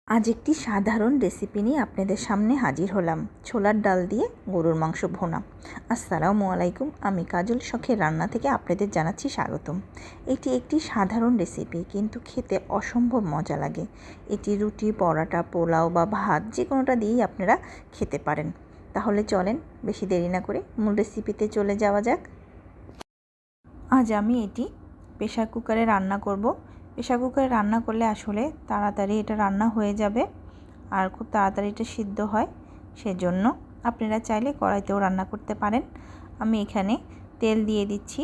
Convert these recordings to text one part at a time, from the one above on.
আজ একটি সাধারণ রেসিপি নিয়ে আপনাদের সামনে হাজির হলাম। ছোলার ডাল দিয়ে গরুর মাংস ভুনা। আসসালামু আলাইকুম, আমি কাজল শখের রান্না থেকে আপনাদের জানাচ্ছি স্বাগতম। এটি একটি সাধারণ রেসিপি, কিন্তু খেতে অসম্ভব মজা লাগে। এটি রুটি, পরোটা, পোলাও বা ভাত যে কোনোটা দিয়েই আপনারা খেতে পারেন। তাহলে চলেন বেশি দেরি না করে মূল রেসিপিতে চলে যাওয়া যাক। আজ আমি এটি প্রেশার কুকারে রান্না করব। প্রেশার কুকারে রান্না করলে আসলে তাড়াতাড়ি এটা রান্না হয়ে যাবে আর খুব তাড়াতাড়ি এটা সিদ্ধ হয়। সেজন্য আপনারা চাইলে কড়াইতেও রান্না করতে পারেন। আমি এখানে তেল দিয়ে দিচ্ছি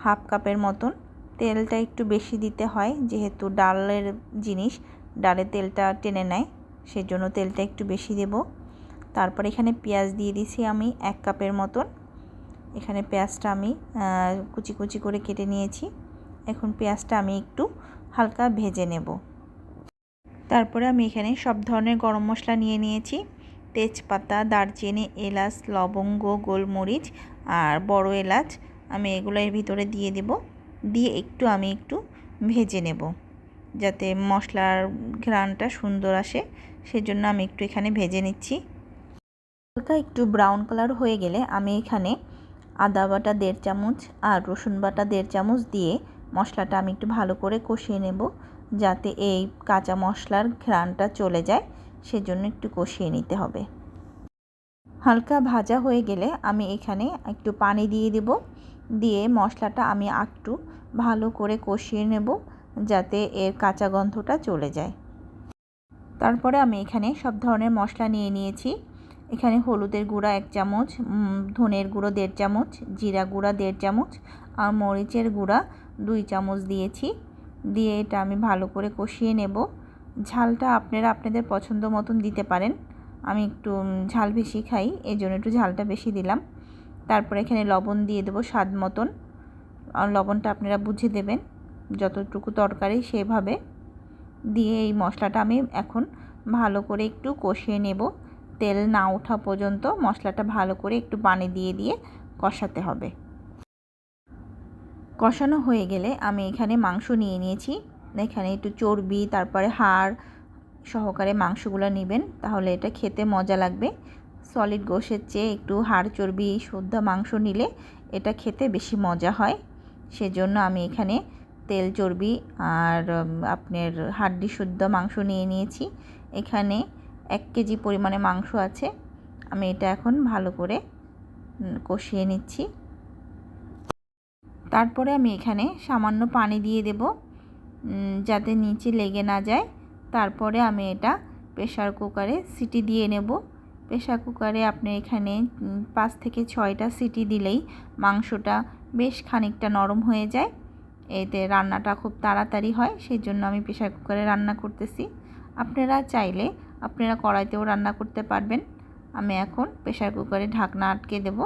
হাফ কাপের মতন। তেলটা একটু বেশি দিতে হয়, যেহেতু ডালের জিনিস, ডালে তেলটা টেনে নেয়, সেজন্য তেলটা একটু বেশি দেব। তারপর এখানে পেঁয়াজ দিয়ে দিছি আমি 1 কাপের মতন। এখানে পেঁয়াজটা আমি কুচি কুচি করে কেটে নিয়েছি। এখন পেঁয়াজটা আমি একটু হালকা ভেজে নেব। তারপরে আমি এখানে সব ধরনের গরম মশলা নিয়ে নিয়েছি। তেজপাতা, দারচিনি, এলাচ, লবঙ্গ, গোলমরিচ আর বড় এলাচ। আমি এগুলো এর ভিতরে দিয়ে দেব। দিয়ে আমি একটু ভেজে নেব, যাতে মশলার ঘ্রাণটা সুন্দর আসে। সেজন্য আমি একটু এখানে ভেজে নিচ্ছি। হালকা একটু ব্রাউন কালার হয়ে গেলে আমি এখানে আদা বাটা 1.5 চামচ আর রসুন বাটা 1.5 চামচ দিয়ে মশলাটা আমি একটু ভালো করে কষিয়ে নেব, যাতে এই কাঁচা মশলার ঘ্রাণটা চলে যায়। সেজন্য একটু কষিয়ে নিতে হবে। হালকা ভাজা হয়ে গেলে আমি এখানে একটু পানি দিয়ে দেব। দিয়ে মশলাটা আমি একটু ভালো করে কষিয়ে নেব, যাতে এর কাঁচা গন্ধটা চলে যায়। তারপরে আমি এখানে সব ধরনের মশলা নিয়ে নিয়েছি। এখানে হলুদের গুঁড়া 1 চামচ, ধনের গুঁড়ো 1.5 চামচ, জিরা গুঁড়া 1.5 চামচ আর মরিচের গুঁড়া 2 চামচ দিয়েছি। দিয়ে এটা আমি ভালো করে কষিয়ে নেব। ঝালটা আপনারা আপনাদের পছন্দ মতন দিতে পারেন। আমি একটু ঝাল বেশি খাই, এই জন্য একটু ঝালটা বেশি দিলাম। তারপরে এখানে লবণ দিয়ে দেবো স্বাদ মতন। আর লবণটা আপনারা বুঝে দেবেন, যতটুকু তরকারি সেভাবে। দিয়ে এই মশলাটা আমি এখন ভালো করে একটু কষিয়ে নেব। তেল না ওঠা পর্যন্ত মশলাটা ভালো করে একটু পানি দিয়ে দিয়ে কষাতে হবে। কষানো হয়ে গেলে আমি এখানে মাংস নিয়ে নিয়েছি। এখানে একটু চর্বি, তারপরে হাড় সহকারে মাংসগুলো নেবেন, তাহলে এটা খেতে মজা লাগবে। সলিড গোশের চেয়ে একটু হাড় চর্বি শুদ্ধ মাংস নিলে এটা খেতে বেশি মজা হয়। সেজন্য আমি এখানে তেল, চর্বি আর আপনার হাড্ডি শুদ্ধ মাংস নিয়ে নিয়েছি। এখানে 1 কেজি পরিমাণে মাংস আছে। আমি এটা এখন ভালো করে কষিয়ে নিচ্ছি। তারপরে আমি এখানে সামান্য পানি দিয়ে দেব, যাতে নিচে লেগে না যায়। তারপরে আমি এটা প্রেশার কুকারে সিটি দিয়ে নেব। প্রেশার কুকারে আপনি এখানে 5 থেকে 6টা সিটি দিলেই মাংসটা বেশ খানিকটা নরম হয়ে যায়। এতে রান্নাটা খুব তাড়াতাড়ি হয়। সেই জন্য আমি প্রেশার কুকারে রান্না করতেছি। আপনারা চাইলে আপনারা কড়াইতেও রান্না করতে পারবেন। আমি এখন প্রেশার কুকারে ঢাকনা আটকে দেব।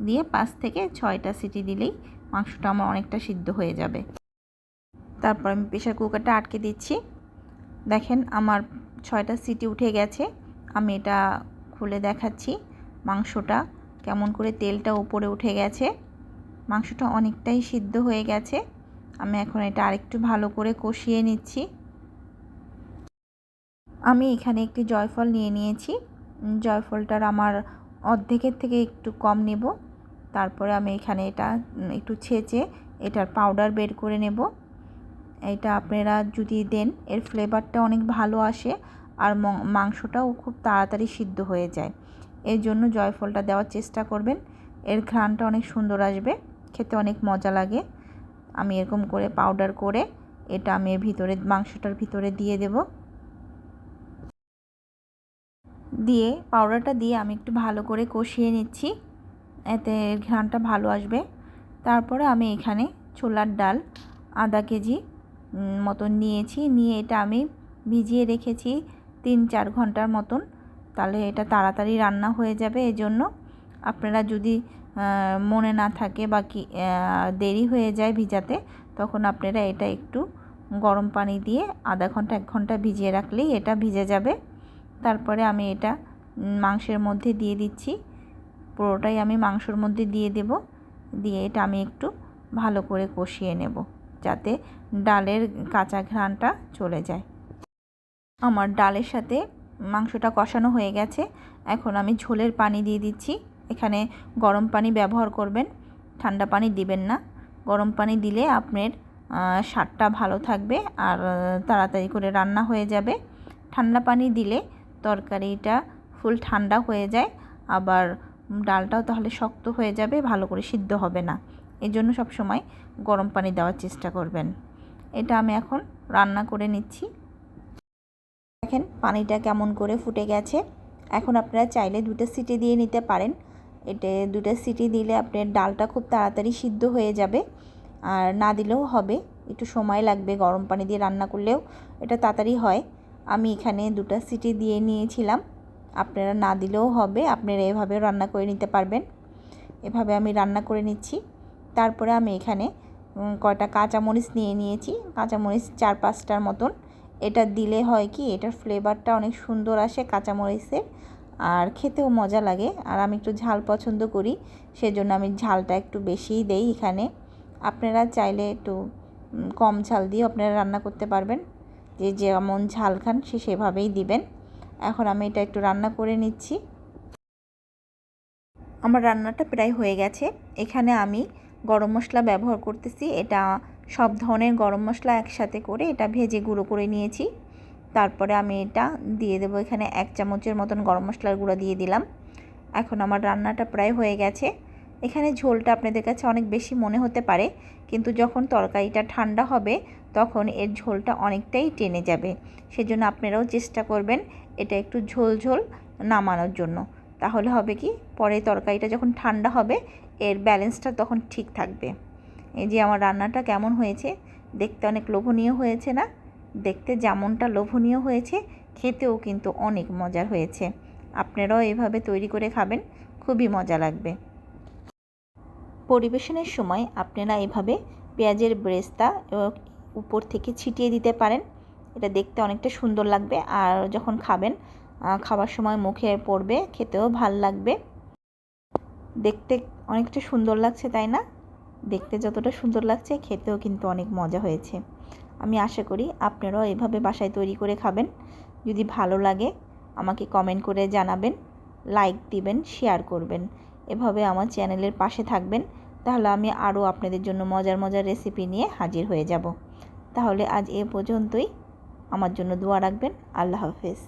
দিয়ে 5 থেকে 6টা সিটি দিলেই মাংসটা আমার অনেকটা সিদ্ধ হয়ে যাবে। তারপর আমি প্রেশার কুকারটা আটকে দিচ্ছি। দেখেন আমার 6টা সিটি উঠে গেছে। আমি এটা খুলে দেখাচ্ছি। মাংসটা কেমন করে তেলটা উপরে উঠে গেছে। মাংসটা অনেকটাই সিদ্ধ হয়ে গেছে। আমি এখন এটা আরেকটু ভালো করে কষিয়ে নিচ্ছি। আমি এখানে একটি জয়ফল নিয়ে নিয়েছি। জয়ফলটার আমার অর্ধেকের থেকে একটু কম নেব। তারপরে আমি এখানে এটা একটু ছেঁচে এটার পাউডার বের করে নেব। এটা আপনারা যদি দেন এর ফ্লেভারটা অনেক ভালো আসে আর মাংসটাও খুব তাড়াতাড়ি সিদ্ধ হয়ে যায়। এর জন্য জয়ফলটা দেওয়ার চেষ্টা করবেন। এর ঘ্রাণটা অনেক সুন্দর আসবে, খেতে অনেক মজা লাগে। আমি এরকম করে পাউডার করে এটা আমি মাংসটার ভিতরে দিয়ে দেব। দিয়ে পাউডারটা দিয়ে আমি একটু ভালো করে কষিয়ে নিচ্ছি, এতে ঘ্রাণটা ভালো আসবে। তারপরে আমি এখানে ছোলার ডাল আধা কেজি মতন নিয়েছি। নিয়ে এটা আমি ভিজিয়ে রেখেছি 3-4 ঘন্টার মতন। তাহলে এটা তাড়াতাড়ি রান্না হয়ে যাবে। এজন্য আপনারা যদি মনে না থাকে বা দেরি হয়ে যায় ভিজাতে, তখন আপনারা এটা একটু গরম পানি দিয়ে আধা ঘন্টা 1 ঘন্টা ভিজিয়ে রাখলেই এটা ভিজে যাবে। তারপরে আমি এটা মাংসের মধ্যে দিয়ে দিচ্ছি। পুরোটাই আমি মাংসের মধ্যে দিয়ে দেব। দিয়ে এটা আমি একটু ভালো করে কষিয়ে নেব, যাতে ডালের কাঁচা ঘ্রাণটা চলে যায়। আমার ডালের সাথে মাংসটা কষানো হয়ে গেছে। এখন আমি ঝোলের পানি দিয়ে দিচ্ছি। এখানে গরম পানি ব্যবহার করবেন, ঠান্ডা পানি দিবেন না। গরম পানি দিলে আপনার স্বাদটা ভালো থাকবে আর তাড়াতাড়ি করে রান্না হয়ে যাবে। ঠান্ডা পানি দিলে তরকারিটা ফুল ঠান্ডা হয়ে যায়, আবার ডালটাও তাহলে শক্ত হয়ে যাবে, ভালো করে সিদ্ধ হবে না। এই জন্য সবসময় গরম পানি দেওয়ার চেষ্টা করবেন। এটা আমি এখন রান্না করে নিচ্ছি। দেখেন পানিটা কেমন করে ফুটে গেছে। এখন আপনারা চাইলে 2টা সিটি দিয়ে নিতে পারেন। এতে 2টা সিটি দিলে আপনার ডালটা খুব তাড়াতাড়ি সিদ্ধ হয়ে যাবে, আর না দিলেও হবে, একটু সময় লাগবে। গরম পানি দিয়ে রান্না করলেও এটা তাড়াতাড়ি হয়। আমি এখানে 2টা সিটি দিয়ে নিয়েছিলাম। আপনারা না দিলেও হবে, আপনারা এভাবেও রান্না করে নিতে পারবেন। এভাবে আমি রান্না করে নিচ্ছি। তারপরে আমি এখানে কয়টা কাঁচামরিচ নিয়ে নিয়েছি, কাঁচামরিচ 4-5টার মতন। এটা দিলে হয় কি, এটার ফ্লেভারটা অনেক সুন্দর আসে কাঁচামরিচের, আর খেতেও মজা লাগে। আর আমি একটু ঝাল পছন্দ করি, সেজন্য আমি ঝালটা একটু বেশিই দেই এখানে। আপনারা চাইলে একটু কম ঝাল দিয়ে আপনারা রান্না করতে পারবেন, যে যেমন ঝাল খান সে সেভাবেই দিবেন। এখন আমি এটা একটু রান্না করে নিচ্ছি। আমার রান্নাটা প্রায় হয়ে গেছে। এখানে আমি গরম মশলা ব্যবহার করতেছি। এটা সব ধরনের গরম মশলা একসাথে করে এটা ভেজে গুঁড়ো করে নিয়েছি। তারপরে আমি এটা দিয়ে দেবো, এখানে 1 চামচের মতন গরম মশলার গুঁড়ো দিয়ে দিলাম। এখন আমার রান্নাটা প্রায় হয়ে গেছে। এখানে ঝোলটা আপনাদের কাছে অনেক বেশি মনে হতে পারে, কিন্তু যখন তরকারিটা ঠান্ডা হবে তখন এর ঝোলটা অনেকটাই টেনে যাবে। সেজন্য আপনারাও চেষ্টা করবেন এটা একটু ঝোল ঝোল নামানোর জন্য। তাহলে হবে কি, পরে তরকারিটা যখন ঠান্ডা হবে এর ব্যালেন্সটা তখন ঠিক থাকবে। এই যে আমার রান্নাটা কেমন হয়েছে, দেখতে অনেক লোভনীয় হয়েছে না? দেখতে যেমনটা লোভনীয় হয়েছে, খেতেও কিন্তু অনেক মজার হয়েছে। আপনারাও এভাবে তৈরি করে খাবেন, খুবই মজা লাগবে। পরিবেশনের সময় আপনারা এভাবে পেঁয়াজের বেরেস্তা উপর থেকে ছিটিয়ে দিতে পারেন। এটা দেখতে অনেকটা সুন্দর লাগবে, আর যখন খাবেন খাবার সময় মুখে পড়বে, খেতেও ভাল লাগবে। দেখতে অনেকটা সুন্দর লাগছে, তাই না? দেখতে যতটা সুন্দর লাগছে, খেতেও কিন্তু অনেক মজা হয়েছে। আমি আশা করি আপনারাও এভাবে বাসায় তৈরি করে খাবেন। যদি ভালো লাগে আমাকে কমেন্ট করে জানাবেন, লাইক দিবেন, শেয়ার করবেন। এভাবে আমার চ্যানেলের পাশে থাকবেন, তাহলে আমি আরও আপনাদের জন্য মজার মজার রেসিপি নিয়ে হাজির হয়ে যাব। তাহলে আজ এ পর্যন্তই। আমার জন্য দোয়া রাখবেন। আল্লাহ হাফেজ।